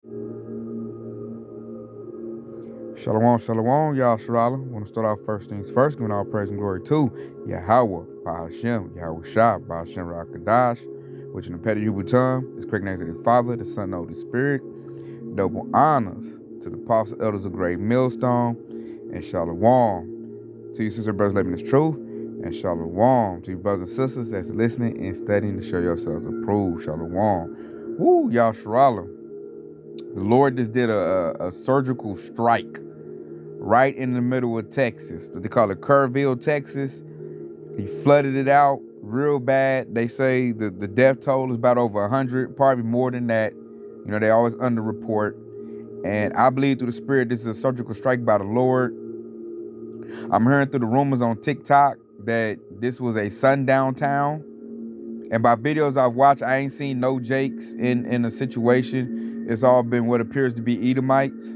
Shalom, shalom, Yahshua. Want to start off first things first, giving all praise and glory to Yahweh, Bahashem, Yahweh Shah, Bahashem Rakadash, which in the Petty Hebrew tongue is correct names of the Father, the Son, and the Holy Spirit. Double honors to the apostles, elders of Great Millstone, and shalom to you, sister brothers, living this truth, and shalom to you, brothers and sisters that's listening and studying to show yourselves approved. Shalom. Woo, Yahshua. The Lord just did a surgical strike right in the middle of Texas. They call it Kerrville, Texas. He flooded it out real bad. They say the death toll is about over 100, probably more than that. You know, they always underreport. And I believe through the Spirit, this is a surgical strike by the Lord. I'm hearing through the rumors on TikTok that this was a sundown town. And by videos I've watched, I ain't seen no Jakes in a situation. It's all been what appears to be Edomites.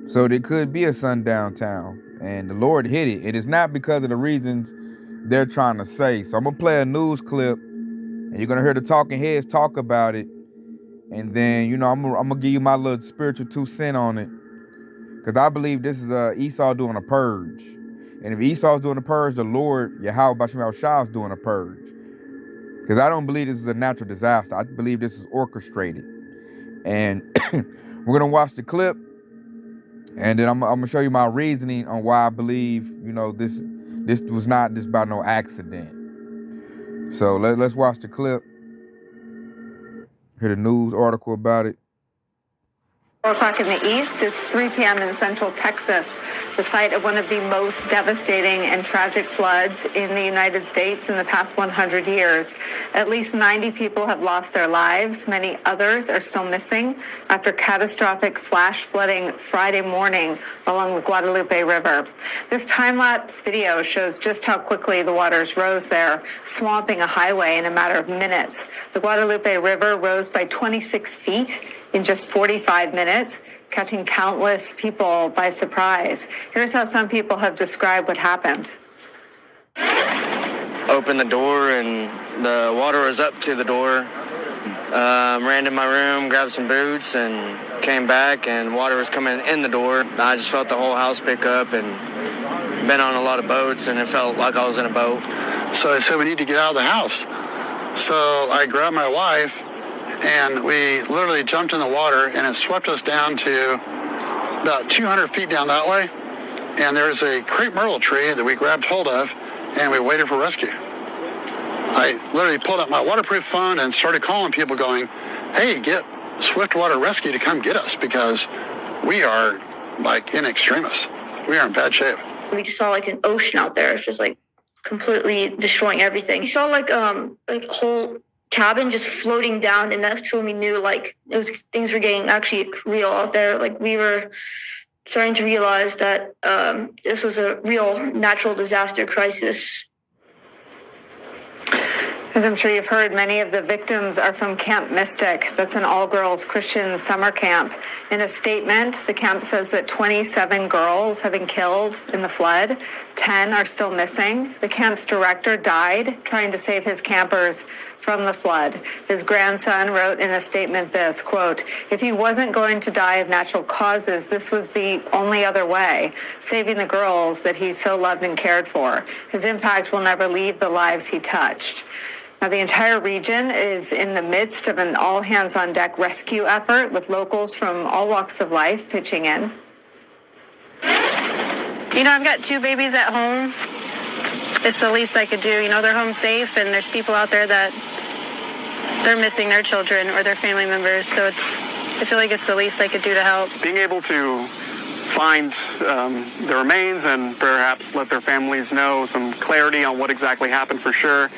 So there could be a sundown town. And the Lord hit it. It is not because of the reasons they're trying to say. So I'm going to play a news clip. And you're going to hear the talking heads talk about it. And then, you know, I'm going to give you my little spiritual 2 cents on it. Because I believe this is Esau doing a purge. And if Esau's doing a purge, the Lord, Yahweh Bashem Shah, is doing a purge. Because I don't believe this is a natural disaster. I believe this is orchestrated. And we're going to watch the clip. And then I'm going to show you my reasoning on why I believe, you know, this was not just by no accident. So let's watch the clip. Hear the news article about it. 4 o'clock in the east, it's 3 p.m. in central Texas, the site of one of the most devastating and tragic floods in the United States in the past 100 years. At least 90 people have lost their lives. Many others are still missing after catastrophic flash flooding Friday morning along the Guadalupe River. This time-lapse video shows just how quickly the waters rose there, swamping a highway in a matter of minutes. The Guadalupe River rose by 26 feet in just 45 minutes, catching countless people by surprise. Here's how some people have described what happened. Opened the door and the water was up to the door. Ran to my room, grabbed some boots, and came back, and water was coming in the door. I just felt the whole house pick up, and been on a lot of boats, and it felt like I was in a boat. So I said, we need to get out of the house. So I grabbed my wife, and we literally jumped in the water, and it swept us down to about 200 feet down that way. And there's a crepe myrtle tree that we grabbed hold of, and we waited for rescue. I literally pulled up my waterproof phone and started calling people going, hey, get Swiftwater Rescue to come get us, because we are like in extremis. We are in bad shape. We just saw like an ocean out there. It's just like completely destroying everything. We saw like a whole cabin just floating down, and that's when we knew like things were getting actually real out there. Like we were starting to realize that this was a real natural disaster crisis. As I'm sure you've heard, many of the victims are from Camp Mystic. That's an all-girls Christian summer camp. In a statement, the camp says that 27 girls have been killed in the flood. 10 are still missing. The camp's director died trying to save his campers from the flood. His grandson wrote in a statement this, quote, if he wasn't going to die of natural causes, this was the only other way, saving the girls that he so loved and cared for. His impact will never leave the lives he touched. Now, the entire region is in the midst of an all-hands-on-deck rescue effort with locals from all walks of life pitching in. You know, I've got 2 babies at home. It's the least I could do. You know, they're home safe, and there's people out there that they're missing their children or their family members. So I feel like it's the least I could do to help. Being able to find the remains and perhaps let their families know some clarity on what exactly happened for sure.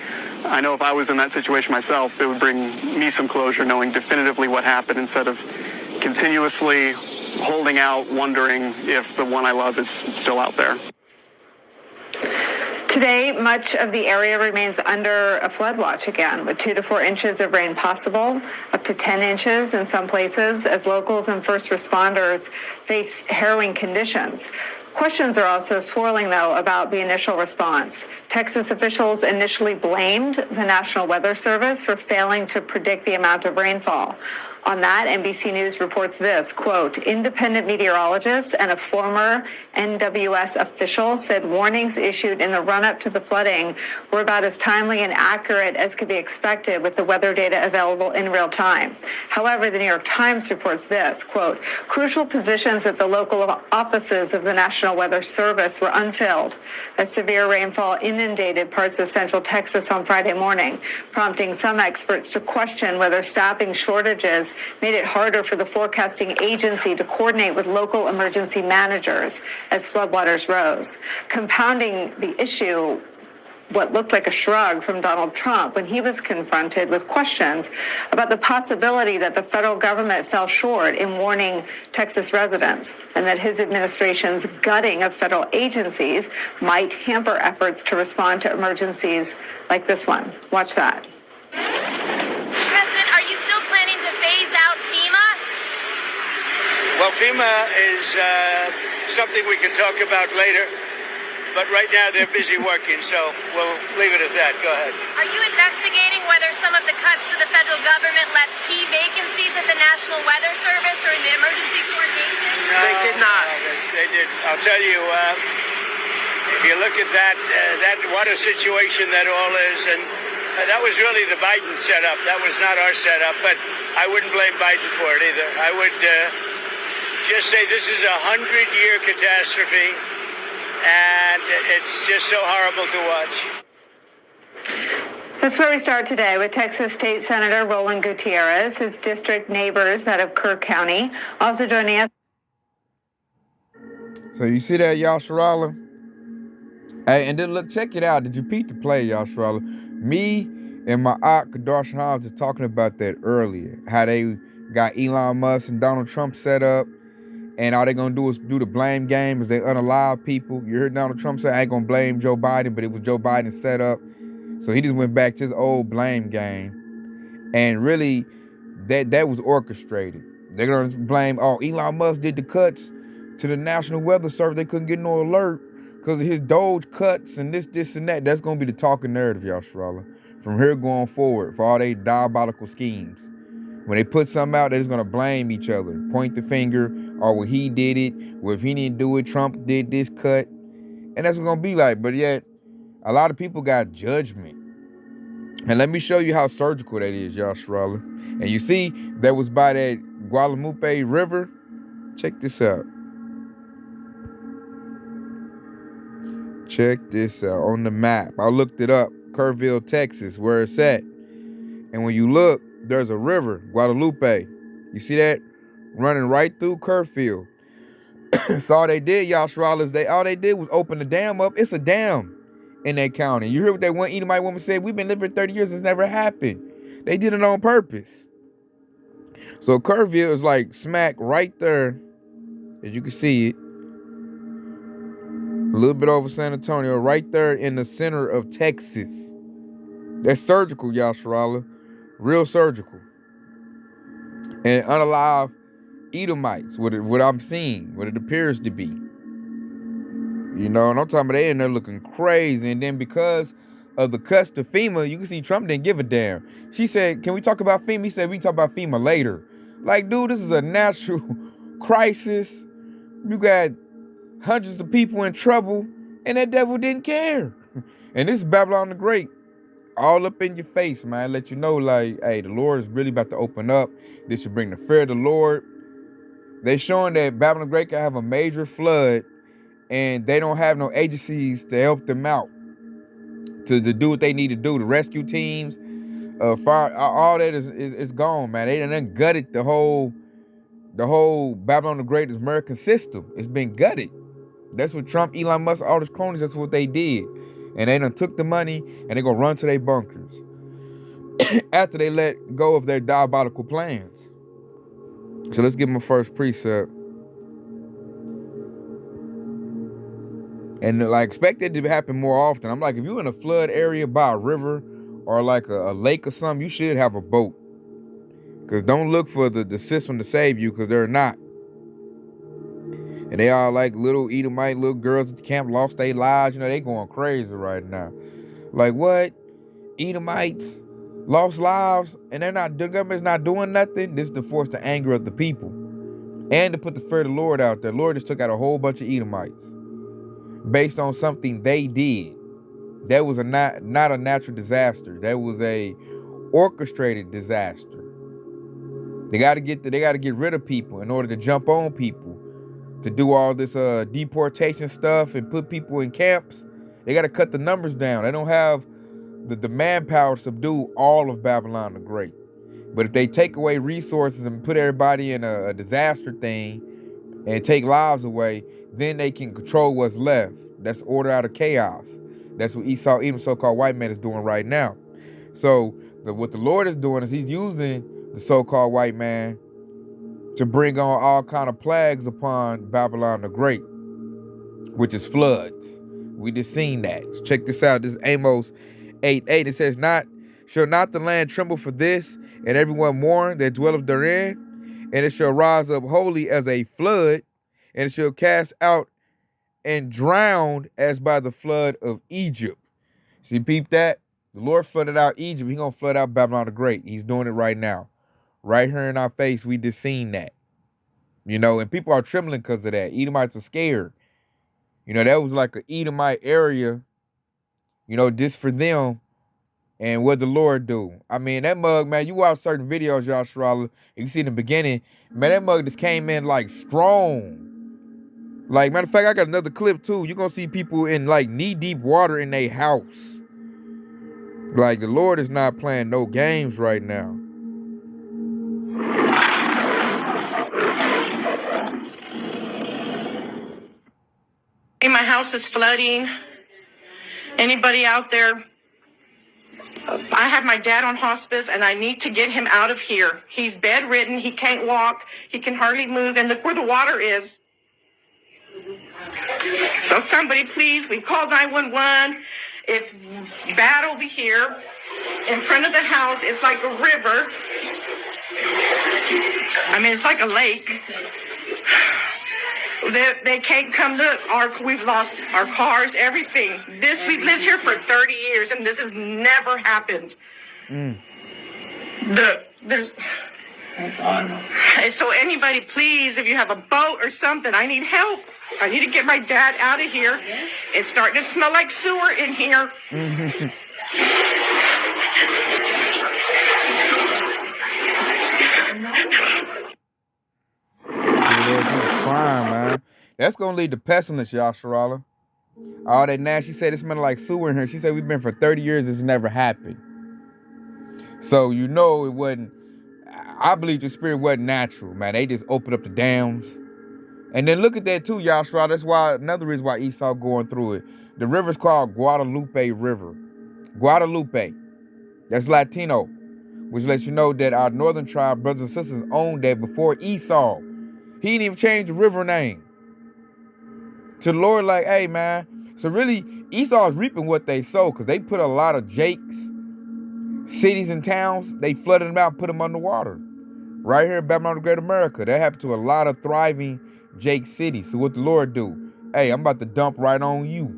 I know if I was in that situation myself, it would bring me some closure knowing definitively what happened instead of continuously holding out, wondering if the one I love is still out there. Today, much of the area remains under a flood watch again, with 2 to 4 inches of rain possible, up to 10 inches in some places, as locals and first responders face harrowing conditions. Questions are also swirling, though, about the initial response. Texas officials initially blamed the National Weather Service for failing to predict the amount of rainfall. On that, NBC News reports this, quote, independent meteorologists and a former NWS official said warnings issued in the run-up to the flooding were about as timely and accurate as could be expected with the weather data available in real time. However, the New York Times reports this, quote, crucial positions at the local offices of the National Weather Service were unfilled as severe rainfall inundated parts of central Texas on Friday morning, prompting some experts to question whether staffing shortages made it harder for the forecasting agency to coordinate with local emergency managers as floodwaters rose. Compounding the issue, what looked like a shrug from Donald Trump when he was confronted with questions about the possibility that the federal government fell short in warning Texas residents and that his administration's gutting of federal agencies might hamper efforts to respond to emergencies like this one. Watch that. President, are you still planning to phase out FEMA? Well, FEMA is something we can talk about later. But right now they're busy working, so we'll leave it at that. Go ahead. Are you investigating whether some of the cuts to the federal government left key vacancies at the National Weather Service or in the emergency coordination? No, they did not. No, they did. I'll tell you, if you look at that what a situation that all is, and that was really the Biden setup. That was not our setup, but I wouldn't blame Biden for it either. I would just say this is a 100-year catastrophe. And it's just so horrible to watch. That's where we start today with Texas State Senator Roland Gutierrez, his district neighbors out of Kerr County. Also joining us. So you see that, Yasharala? Hey, and then look, check it out. Did you peep the play, Yasharala? Me and my aunt, Kadarshan Hobbs, was talking about that earlier. How they got Elon Musk and Donald Trump set up. And all they're going to do is do the blame game as they unalive people. You heard Donald Trump say, I ain't going to blame Joe Biden, but it was Joe Biden set up. So he just went back to his old blame game. And really, that was orchestrated. They're going to blame, Elon Musk did the cuts to the National Weather Service. They couldn't get no alert because of his Doge cuts and this, and that. That's going to be the talking narrative, y'all, Sharala. From here going forward for all they diabolical schemes. When they put something out, they're just going to blame each other. Point the finger, or well, he did it. Well, if he didn't do it, Trump did this cut. And that's what it's going to be like. But yet, a lot of people got judgment. And let me show you how surgical that is, y'all, Sharala. And you see, that was by that Guadalupe River. Check this out. Check this out on the map. I looked it up. Kerrville, Texas, where it's at. And when you look, there's a river, Guadalupe. You see that? Running right through Kerrville. So all they did, y'all, Shralas, all they did was open the dam up. It's a dam in that county. You heard what that one Edomite woman said? We've been living 30 years. It's never happened. They did it on purpose. So Kerrville is like smack right there, as you can see it. A little bit over San Antonio, right there in the center of Texas. That's surgical, y'all, Sharala. Real surgical. And unalive Edomites, what I'm seeing, what it appears to be. You know, and I'm talking about they in there looking crazy. And then because of the cuts to FEMA, you can see Trump didn't give a damn. She said, can we talk about FEMA? He said, we can talk about FEMA later. Like, dude, this is a natural crisis. You got hundreds of people in trouble, and that devil didn't care. And this is Babylon the Great. All up in your face, man. Let you know, like, hey, the Lord is really about to open up. This should bring the fear of the Lord. They showing that Babylon the Great can have a major flood, and they don't have no agencies to help them out to do what they need to do. The rescue teams, fire, all that is gone, man. They done gutted the whole Babylon the Great American system. It's been gutted. That's what Trump, Elon Musk, all those cronies, that's what they did. And they done took the money and they gonna run to their bunkers after they let go of their diabolical plans. So let's give them a first precept. And like, expect it to happen more often. I'm like, if you're in a flood area by a river or like a lake or something, you should have a boat. Because don't look for the system to save you, because they're not. And they all like little Edomite, little girls at the camp lost their lives. You know, they going crazy right now. Like, what? Edomites? lost lives, and the government's not doing nothing. This is to force the anger of the people and to put the fear of the Lord out there. The Lord just took out a whole bunch of Edomites based on something they did. That was not a natural disaster. That was a orchestrated disaster. They got to get rid of people in order to jump on people, to do all this deportation stuff and put people in camps. They got to cut the numbers down. They don't have the manpower to subdue all of Babylon the Great. But if they take away resources and put everybody in a disaster thing and take lives away, then they can control what's left. That's order out of chaos. That's what Esau, even so-called white man, is doing right now. So what the Lord is doing is he's using the so-called white man to bring on all kind of plagues upon Babylon the Great, which is floods. We just seen that. So check this out. This is Amos 8:8. It says, shall not the land tremble for this, and everyone mourn that dwelleth therein? And it shall rise up wholly as a flood, and it shall cast out and drown as by the flood of Egypt. See, peep that? The Lord flooded out Egypt. He's going to flood out Babylon the Great. He's doing it right now. Right here in our face, we just seen that. And people are trembling because of that. Edomites are scared. That was like an Edomite area, just for them. And what the Lord do? I mean, that mug, man, you watch certain videos, y'all, Sharala, you see in the beginning, man, that mug just came in like strong. Like, matter of fact, I got another clip too. You're going to see people in like knee-deep water in their house. Like, the Lord is not playing no games right now. My house is flooding. Anybody out there? I have my dad on hospice, and I need to get him out of here. He's bedridden. He can't walk. He can hardly move. And look where the water is. So somebody, please, we called 911. It's bad over here. In front of the house, it's like a river. I mean, it's like a lake. They can't come look. We've lost our cars, everything. We've lived here for 30 years, and this has never happened. So anybody, please, if you have a boat or something, I need help. I need to get my dad out of here. It's starting to smell like sewer in here. Crying, man. That's gonna lead to pestilence, y'all, Sharala. All that now, she said it smelled like sewer in here. She said we've been for 30 years, this never happened. So it wasn't. I believe the spirit wasn't natural, man. They just opened up the dams. And then look at that too, y'all, Sharala. That's why another reason why Esau going through it. The river's called Guadalupe River. Guadalupe. That's Latino, which lets you know that our northern tribe brothers and sisters owned that before Esau. He didn't even change the river name. To the Lord, like, hey, man. So really, Esau's reaping what they sow, because they put a lot of Jakes, cities and towns, they flooded them out, put them underwater. Right here in Babylon, the Great America. That happened to a lot of thriving Jake cities. So what the Lord do? Hey, I'm about to dump right on you.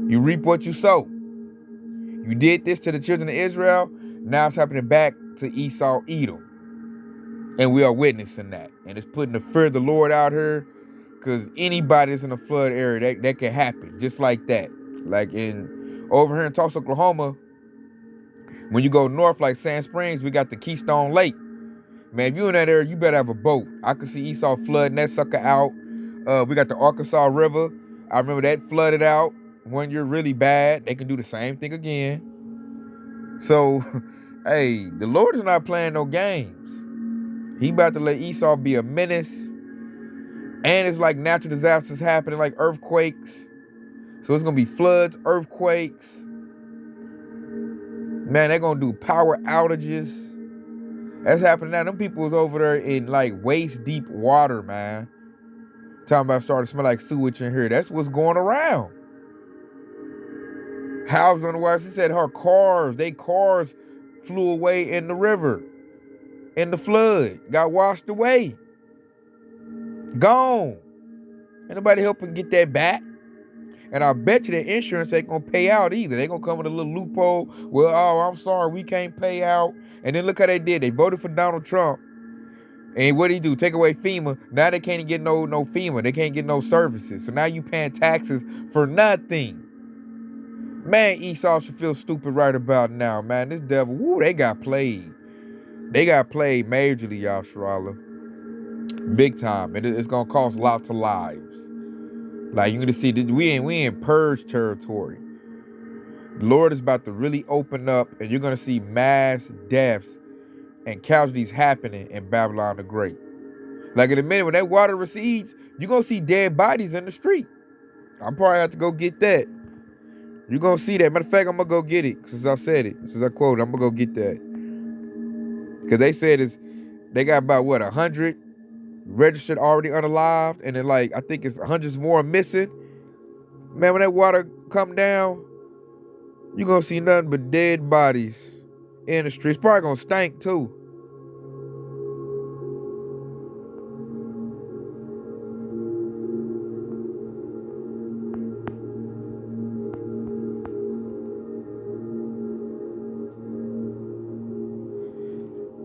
You reap what you sow. You did this to the children of Israel. Now it's happening back to Esau, Edom. And we are witnessing that. And it's putting the fear of the Lord out here. Because anybody that's in a flood area, that can happen. Just like that. Like over here in Tulsa, Oklahoma, when you go north like Sand Springs, we got the Keystone Lake. Man, if you in that area, you better have a boat. I could see Esau flooding that sucker out. We got the Arkansas River. I remember that flooded out. When you're really bad, they can do the same thing again. So, hey, the Lord is not playing no games. He about to let Esau be a menace. And it's like natural disasters happening, like earthquakes. So it's going to be floods, earthquakes. Man, they're going to do power outages. That's happening now. Them people was over there in like waist deep water, man. Talking about starting to smell like sewage in here. That's what's going around. Houses on the water. She said her cars flew away in the river. In the flood. Got washed away. Gone. Ain't nobody helping get that back. And I bet you the insurance ain't gonna pay out either. They gonna come with a little loophole. Well, oh, I'm sorry, we can't pay out. And then look how they did. They voted for Donald Trump. And what did he do? Take away FEMA. Now they can't get no FEMA. They can't get no services. So now you paying taxes for nothing. Man, Esau should feel stupid right about now, man. This devil, woo, they got played. They got played majorly, Yasharala. Big time. And it's gonna cost lots of lives. Like, you're gonna see that we in purge territory. The Lord is about to really open up, and you're gonna see mass deaths and casualties happening in Babylon the Great. Like, in a minute, when that water recedes, you're gonna see dead bodies in the street. I'll probably have to go get that. You're gonna see that. Matter of fact, I'm gonna go get it. Since I said it, since I quoted, I'm gonna go get that. Because they said they got about, 100 registered already unalived, and then, like, I think it's hundreds more missing. Man, when that water come down, you're gonna see nothing but dead bodies in the streets. It's probably gonna stink too.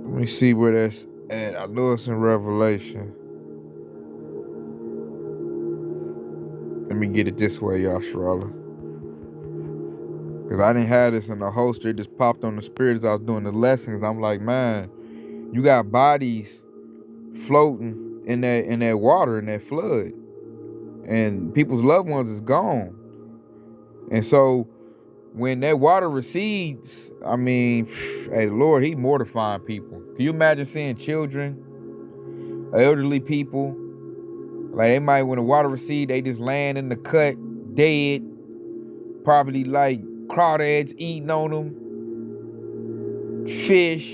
Let me see where that's at. I know it's in Revelation. Let me get it this way, Yasharala. Because I didn't have this in the holster. It just popped on the spirit as I was doing the lessons. I'm like, man, you got bodies floating in that water, in that flood. And people's loved ones is gone. And so when that water recedes, I mean, hey, the Lord, he mortifying people. Can you imagine seeing children, elderly people? Like, they might, when the water recedes, they just laying in the cut, dead. Probably like crawdads eating on them. Fish.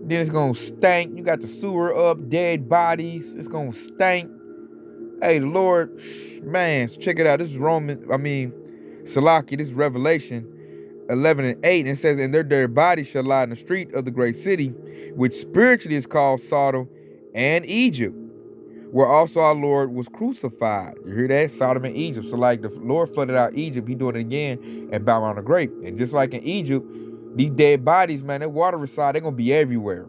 Then it's gonna stink. You got the sewer up, dead bodies. It's gonna stink. Hey, the Lord, man, check it out. This is Salaki, this is Revelation 11:8, and it says, and their bodies shall lie in the street of the great city, which spiritually is called Sodom and Egypt, where also our Lord was crucified. You hear that? Sodom and Egypt. So like the Lord flooded out Egypt, he doing it again at Babylon the Great. And just like in Egypt, these dead bodies, man, that water reside, they're gonna be everywhere.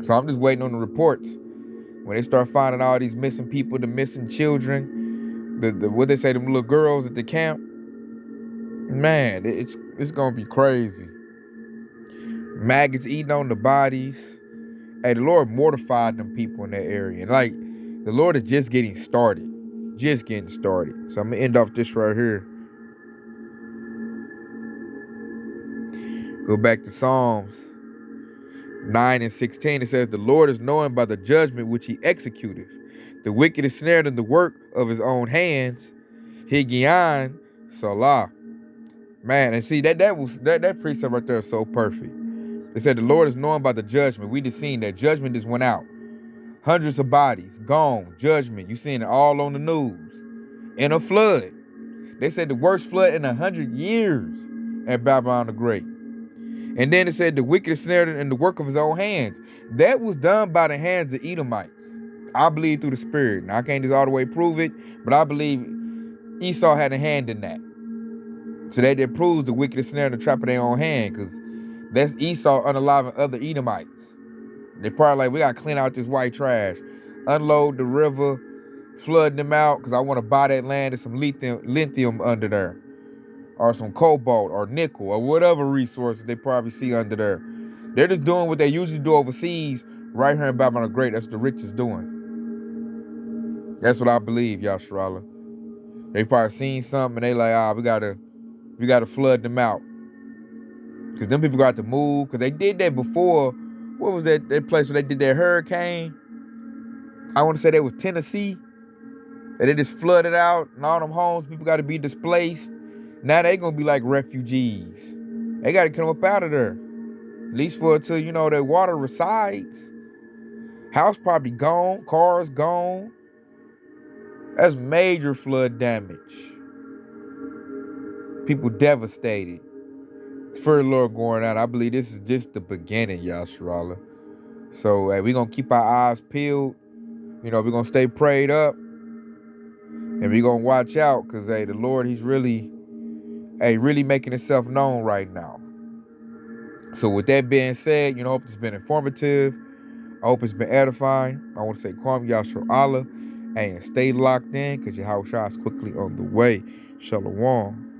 So I'm just waiting on the reports. When they start finding all these missing people, the missing children, the what they say, them little girls at the camp, man, it's gonna be crazy. Maggots eating on the bodies. Hey, the Lord mortified them people in that area. And like, the Lord is just getting started. Just getting started. So I'm gonna end off this right here. Go back to Psalms 9:16. It says, the Lord is known by the judgment which he executeth. The wicked is snared in the work of his own hands. Higion Salah. Man, and see that precept right there is so perfect. They said the Lord is known by the judgment. We just seen that judgment just went out. Hundreds of bodies gone. Judgment. You seen it all on the news. In a flood. They said the worst flood in 100 years at Babylon the Great. And then it said the wicked is snared in the work of his own hands. That was done by the hands of Edomites. I believe through the spirit. Now I can't just all the way prove it, but I believe Esau had a hand in that. So that proves the wicked is snared in the trap of their own hand, because that's Esau unaliving other Edomites. They probably like, we got to clean out this white trash. Unload the river, flood them out, because I want to buy that land and some lithium under there. Or some cobalt or nickel or whatever resources they probably see under there. They're just doing what they usually do overseas right here in Babylon the Great. That's what the rich is doing. That's what I believe, Yasharala. They probably seen something and they like, we gotta flood them out. Because them people got to move. Because they did that before. What was that place where they did that hurricane? I want to say that was Tennessee. And they just flooded out. And all them homes, people got to be displaced. Now they going to be like refugees. They got to come up out of there. At least for until, that water resides. House probably gone. Cars gone. That's major flood damage. People devastated. For the Lord going out, I believe this is just the beginning, Yasharala. So, hey, we're going to keep our eyes peeled. We're going to stay prayed up. And we gonna watch out, because the Lord, he's really making himself known right now. So with that being said, I hope it's been informative. I hope it's been edifying. I want to say, Kwam Yashar Allah, and stay locked in, because Yahweh Shai is quickly on the way. Shalom.